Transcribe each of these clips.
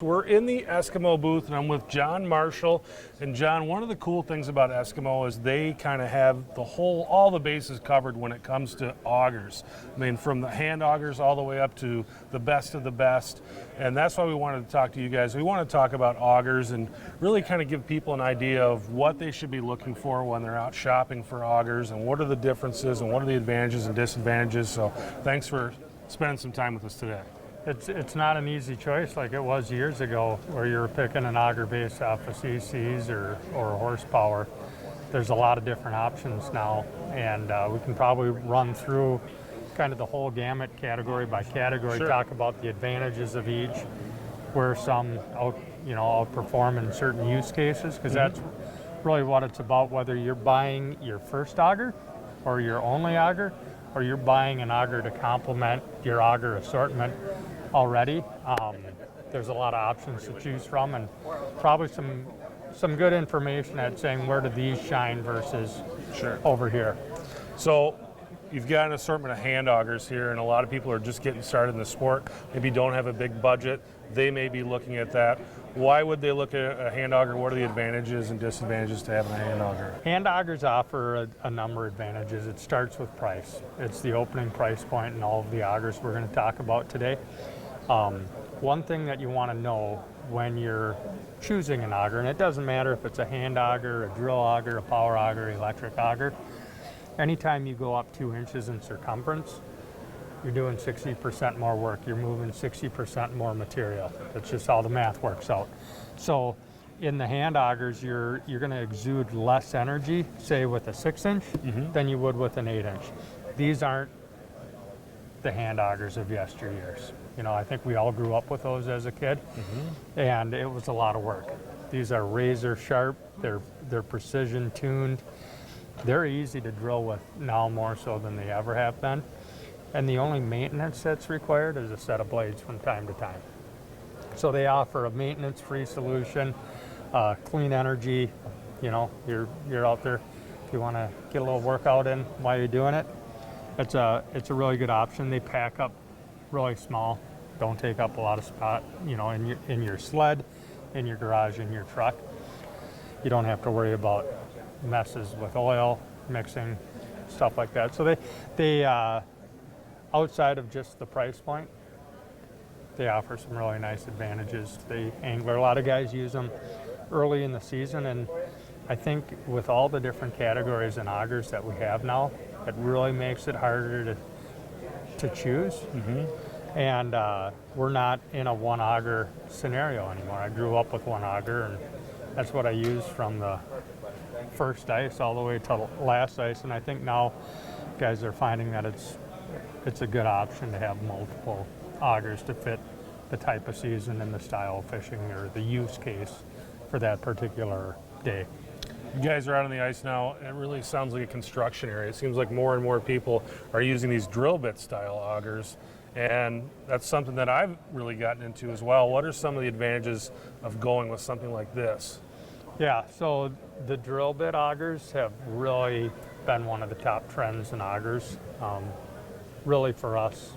We're in the Eskimo booth, and I'm with John Marshall. And John, one of the cool things about Eskimo is they kind of have all the bases covered when it comes to augers. I mean, from the hand augers all the way up to the best of the best. And that's why we wanted to talk to you guys. We want to talk about augers and really kind of give people an idea of what they should be looking for when they're out shopping for augers, and what are the differences and what are the advantages and disadvantages. So thanks for spending some time with us today. It's not an easy choice like it was years ago, where you were picking an auger based off of CCs or horsepower. There's a lot of different options now, and we can probably run through kind of the whole gamut, category by category. Sure. Talk about the advantages of each, where some outperform in certain use cases, because that's really what it's about, whether you're buying your first auger or your only auger, or you're buying an auger to complement your auger assortment already. There's a lot of options to choose from, and probably some good information at saying where do these shine versus over here. So you've got an assortment of hand augers here, and a lot of people are just getting started in the sport, maybe don't have a big budget. They may be looking at that. Why would they look at a hand auger? What are the advantages and disadvantages to having a hand auger? Hand augers offer a number of advantages. It starts with price. It's the opening price point in all of the augers we're going to talk about today. One thing that you want to know when you're choosing an auger, and it doesn't matter if it's a hand auger, a drill auger, a power auger, electric auger, anytime you go up 2 inches in circumference, you're doing 60% more work. You're moving 60% more material. That's just how the math works out. So in the hand augers, you're going to exude less energy, say with a 6-inch, than you would with an 8-inch. These aren't the hand augers of yesteryears. You know, I think we all grew up with those as a kid, and it was a lot of work. These are razor sharp. They're precision tuned. They're easy to drill with now, more so than they ever have been. And the only maintenance that's required is a set of blades from time to time. So they offer a maintenance-free solution, clean energy. You know, you're out there if you want to get a little workout in while you're doing it. It's a really good option. They pack up really small, don't take up a lot of spot. You know, in your sled, in your garage, in your truck. You don't have to worry about messes with oil mixing, stuff like that. So they outside of just the price point, they offer some really nice advantages. The angler, a lot of guys use them early in the season, and I think with all the different categories and augers that we have now, it really makes it harder to choose. And we're not in a one auger scenario anymore. I grew up with one auger, and that's what I used from the first ice all the way to last ice, and I think now guys are finding that it's a good option to have multiple augers to fit the type of season and the style of fishing or the use case for that particular day. You guys are out on the ice now. It really sounds like a construction area. It seems like more and more people are using these drill bit style augers, and that's something that I've really gotten into as well. What are some of the advantages of going with something like this? Yeah, so the drill bit augers have really been one of the top trends in augers. Really for us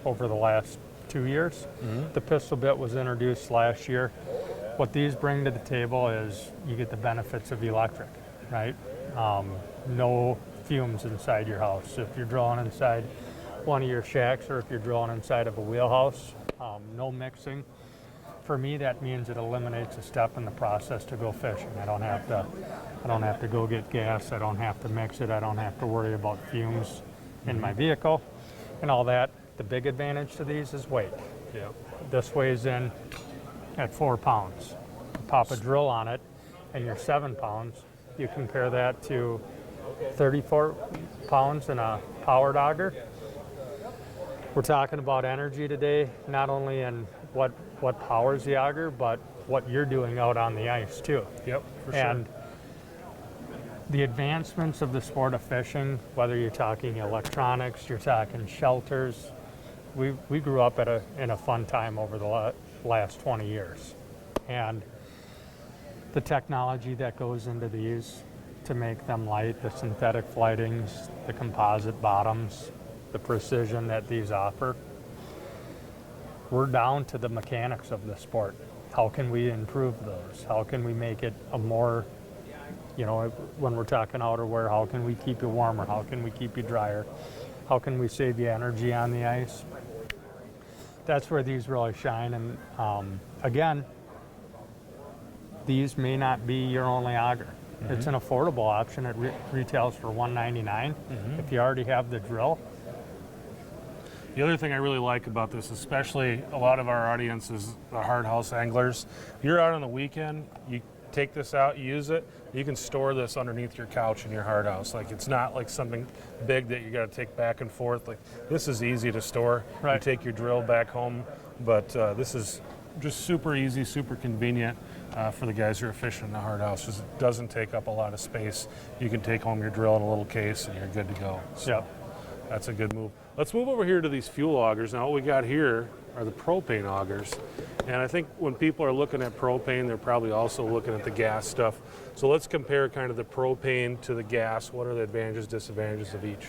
over the last 2 years. The pistol bit was introduced last year. What these bring to the table is you get the benefits of electric, right? No fumes inside your house. If you're drilling inside one of your shacks, or if you're drilling inside of a wheelhouse, no mixing. For me, that means it eliminates a step in the process to go fishing. I don't have to go get gas. I don't have to mix it. I don't have to worry about fumes in my vehicle and all that. The big advantage to these is weight. This weighs in at 4 pounds. You pop a drill on it and you're 7 pounds. You compare that to 34 pounds in a powered auger. We're talking about energy today, not only in what powers the auger, but what you're doing out on the ice too. For sure. And the advancements of the sport of fishing, whether you're talking electronics, you're talking shelters, we grew up in a fun time over the last 20 years. And the technology that goes into these to make them light, the synthetic flightings, the composite bottoms, the precision that these offer, we're down to the mechanics of the sport. How can we improve those? How can we make it a more, when we're talking outerwear, how can we keep you warmer? How can we keep you drier? How can we save you energy on the ice? That's where these really shine. And again, these may not be your only auger. It's an affordable option. It retails for $199. If you already have the drill. The other thing I really like about this, especially a lot of our audience is the hard house anglers. If you're out on the weekend, you take this out, you use it, you can store this underneath your couch in your hard house. Like, it's not like something big that you got to take back and forth. Like, this is easy to store. Right. You take your drill back home, but this is just super easy, super convenient for the guys who are fishing in the hard house. Just doesn't take up a lot of space. You can take home your drill in a little case and you're good to go. So Yep. that's a good move. Let's move over here to these fuel augers. Now what we got here are the propane augers. And I think when people are looking at propane, they're probably also looking at the gas stuff. So let's compare kind of the propane to the gas. What are the advantages, disadvantages of each?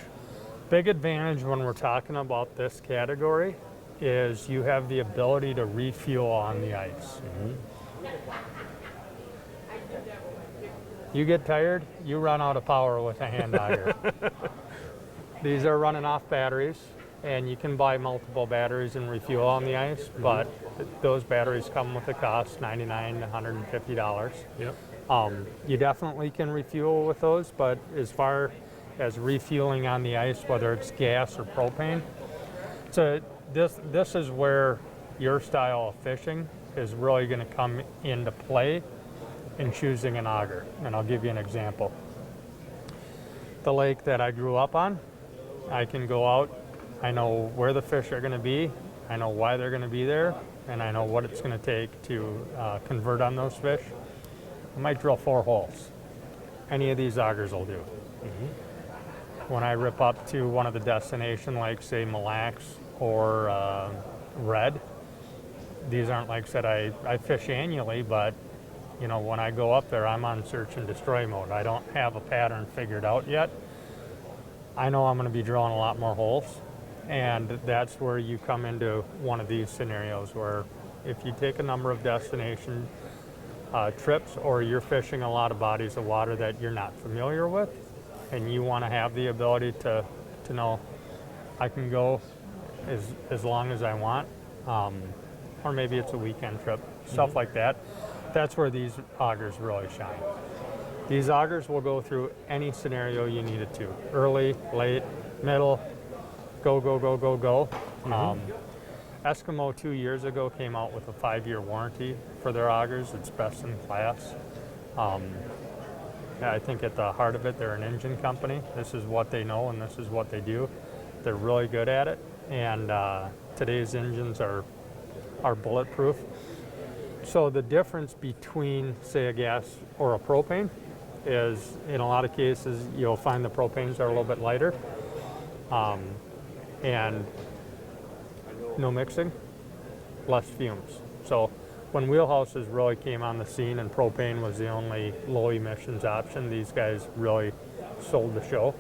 Big advantage when we're talking about this category is you have the ability to refuel on the ice. You get tired, you run out of power with a hand auger. These are running off batteries, and you can buy multiple batteries and refuel on the ice, but those batteries come with a cost, $99 to $150. Yep. You definitely can refuel with those, but as far as refueling on the ice, whether it's gas or propane, so this is where your style of fishing is really going to come into play in choosing an auger. And I'll give you an example. The lake that I grew up on, I can go out, I know where the fish are going to be, I know why they're going to be there, and I know what it's going to take to convert on those fish. I might drill 4 holes. Any of these augers will do. When I rip up to one of the destination lakes, say Mille Lacs or Red, these aren't lakes that I fish annually, but when I go up there, I'm on search and destroy mode. I don't have a pattern figured out yet. I know I'm going to be drilling a lot more holes, and that's where you come into one of these scenarios where if you take a number of destination trips, or you're fishing a lot of bodies of water that you're not familiar with, and you want to have the ability to know I can go as long as I want, or maybe it's a weekend trip, stuff like that. That's where these augers really shine. These augers will go through any scenario you need it to. Early, late, middle, go, go, go, go, go. Eskimo 2 years ago came out with a 5-year warranty for their augers. It's best in class. I think at the heart of it, they're an engine company. This is what they know and this is what they do. They're really good at it. And today's engines are bulletproof. So the difference between, say, a gas or a propane is, in a lot of cases, you'll find the propanes are a little bit lighter, and no mixing, less fumes. So when wheelhouses really came on the scene and propane was the only low emissions option, these guys really sold the show.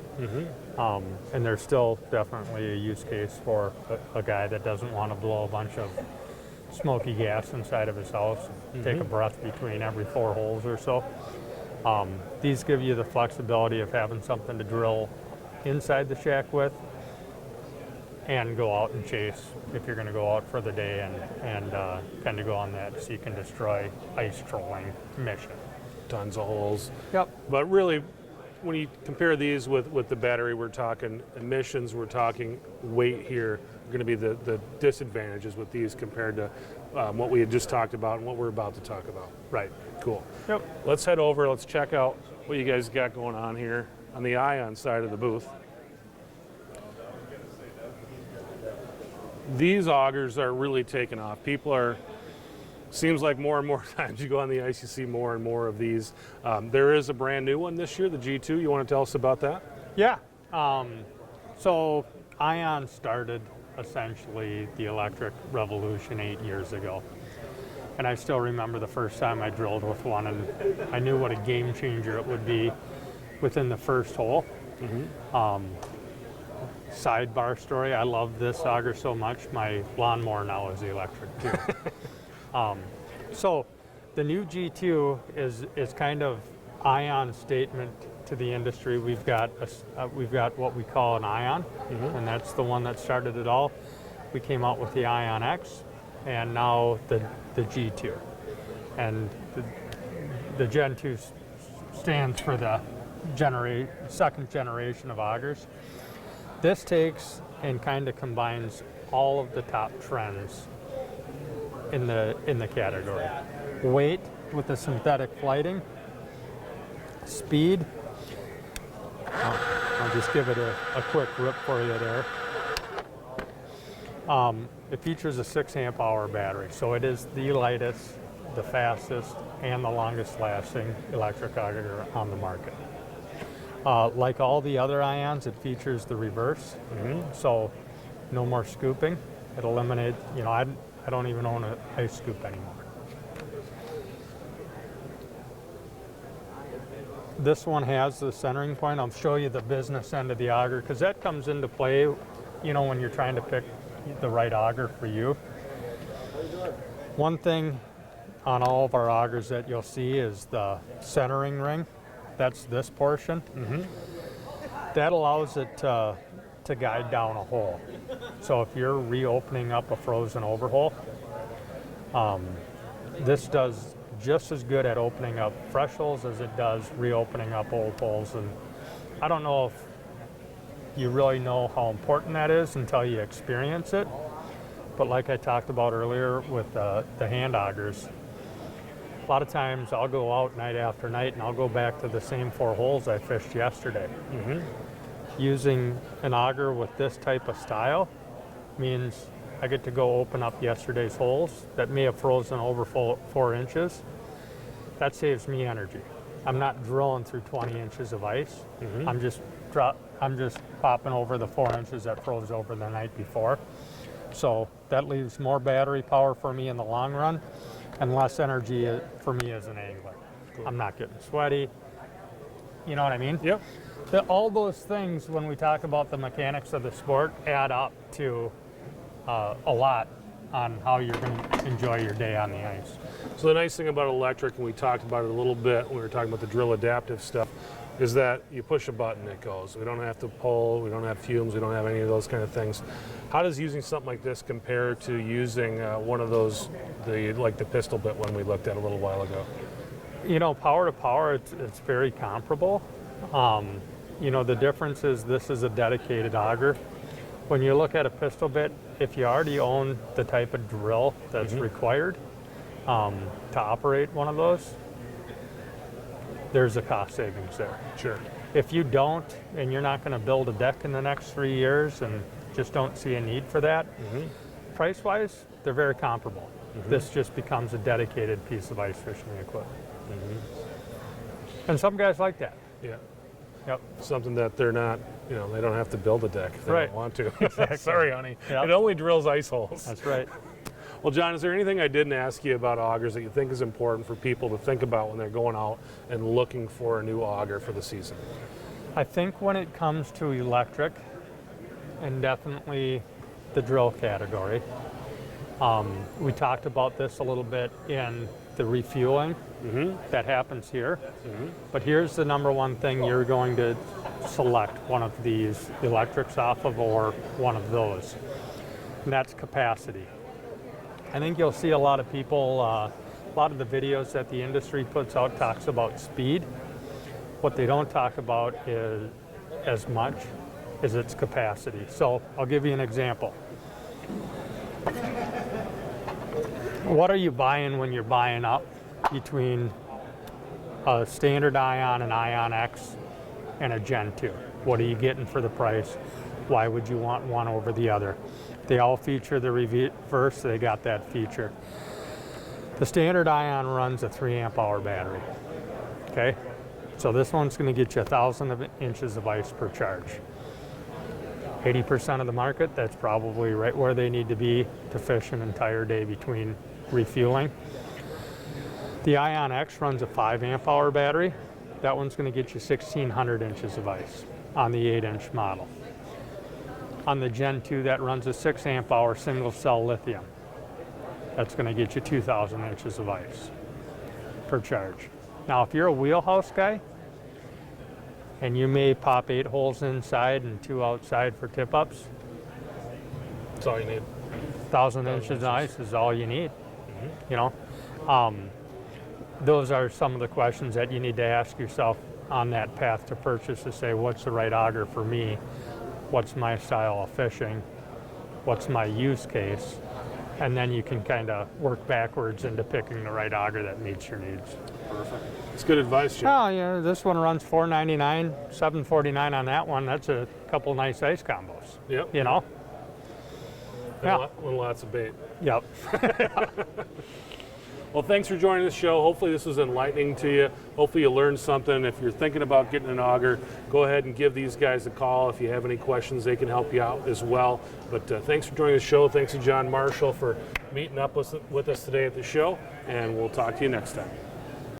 And there's still definitely a use case for a guy that doesn't want to blow a bunch of smoky gas inside of his house, take a breath between every 4 holes or so. These give you the flexibility of having something to drill inside the shack with and go out and chase if you're going to go out for the day and kind of go on that so you can destroy ice trolling mission. Tons of holes. Yep. But really, when you compare these with the battery, we're talking emissions, we're talking weight here, are going to be the disadvantages with these compared to what we had just talked about and what we're about to talk about. Right. Cool. Yep. Let's head over, let's check out what you guys got going on here on the Ion side of the booth. These augers are really taking off. Seems like more and more times you go on the ice, you see more and more of these. There is a brand new one this year, the G2. You want to tell us about that? Yeah. So Ion started essentially the electric revolution 8 years ago. And I still remember the first time I drilled with one, and I knew what a game changer it would be within the first hole. sidebar story. I love this auger so much. My lawnmower now is electric too. So the new G2 is kind of ion statement to the industry. We've got what we call an ion, and that's the one that started it all. We came out with the Ion X, and now the G2, and the Gen 2 stands for the second generation of augers. This takes and kind of combines all of the top trends in the category. Weight with the synthetic flighting, speed. I'll just give it a quick rip for you there. It features a 6 amp hour battery, so it is the lightest, the fastest, and the longest lasting electric auger on the market. Like all the other ions, it features the reverse, so no more scooping. It eliminates, I don't even own an ice scoop anymore. This one has the centering point. I'll show you the business end of the auger, because that comes into play, when you're trying to pick the right auger for you. One thing on all of our augers that you'll see is the centering ring. That's this portion. That allows it to guide down a hole. So if you're reopening up a frozen overhole, this does just as good at opening up fresh holes as it does reopening up old holes. And I don't know if you really know how important that is until you experience it. But like I talked about earlier with the hand augers, a lot of times I'll go out night after night and I'll go back to the same 4 holes I fished yesterday. Using an auger with this type of style means I get to go open up yesterday's holes that may have frozen over 4 inches. That saves me energy. I'm not drilling through 20 inches of ice. I'm just popping over the 4 inches that froze over the night before. So that leaves more battery power for me in the long run and less energy for me as an angler. I'm not getting sweaty. You know what I mean? Yep. All those things, when we talk about the mechanics of the sport, add up to a lot on how you're going to enjoy your day on the ice. So the nice thing about electric, and we talked about it a little bit when we were talking about the drill adaptive stuff, is that you push a button, it goes. We don't have to pull, we don't have fumes, we don't have any of those kind of things. How does using something like this compare to using one of those, like the pistol bit one we looked at a little while ago? Power to power, it's very comparable. The difference is this is a dedicated auger. When you look at a pistol bit, if you already own the type of drill that's required to operate one of those, there's a cost savings there. Sure. If you don't, and you're not going to build a deck in the next 3 years and just don't see a need for that, price-wise, they're very comparable. This just becomes a dedicated piece of ice fishing equipment. And some guys like that. Yeah. Yep. Something that they're not, they don't have to build a deck if they don't want to. Exactly. Sorry, honey. Yep. It only drills ice holes. That's right. Well, John, is there anything I didn't ask you about augers that you think is important for people to think about when they're going out and looking for a new auger for the season? I think when it comes to electric, and definitely the drill category, we talked about this a little bit in the refueling that happens here. But here's the number one thing you're going to select one of these electrics off of, or one of those, and that's capacity. I think you'll see a lot of people, a lot of the videos that the industry puts out talks about speed. What they don't talk about is as much as its capacity. So I'll give you an example. What are you buying when you're buying up between a standard ion, an Ion X, and a Gen 2? What are you getting for the price? Why would you want one over the other? They all feature the reverse, they got that feature. The standard ion runs a 3 amp hour battery, okay? So this one's gonna get you 1,000 inches of ice per charge. 80% of the market, that's probably right where they need to be to fish an entire day between refueling. The Ion X runs a 5 amp hour battery. That one's gonna get you 1,600 inches of ice on the 8-inch model. On the Gen 2, that runs a 6 amp hour single cell lithium. That's going to get you 2,000 inches of ice per charge. Now, if you're a wheelhouse guy, and you may pop 8 holes inside and 2 outside for tip-ups, That's all you need. 1,000 inches of ice is all you need. You know, those are some of the questions that you need to ask yourself on that path to purchase, to say, what's the right auger for me? What's my style of fishing? What's my use case? And then you can kind of work backwards into picking the right auger that meets your needs. Perfect. It's good advice, John. Oh, yeah, this one runs $499, $749 on that one. That's a couple nice ice combos. Yep. You know? And Yeah. lots of bait. Yep. Well, thanks for joining the show. Hopefully this was enlightening to you. Hopefully you learned something. If you're thinking about getting an auger, go ahead and give these guys a call. If you have any questions, they can help you out as well. But thanks for joining the show. Thanks to John Marshall for meeting up with us today at the show, and we'll talk to you next time.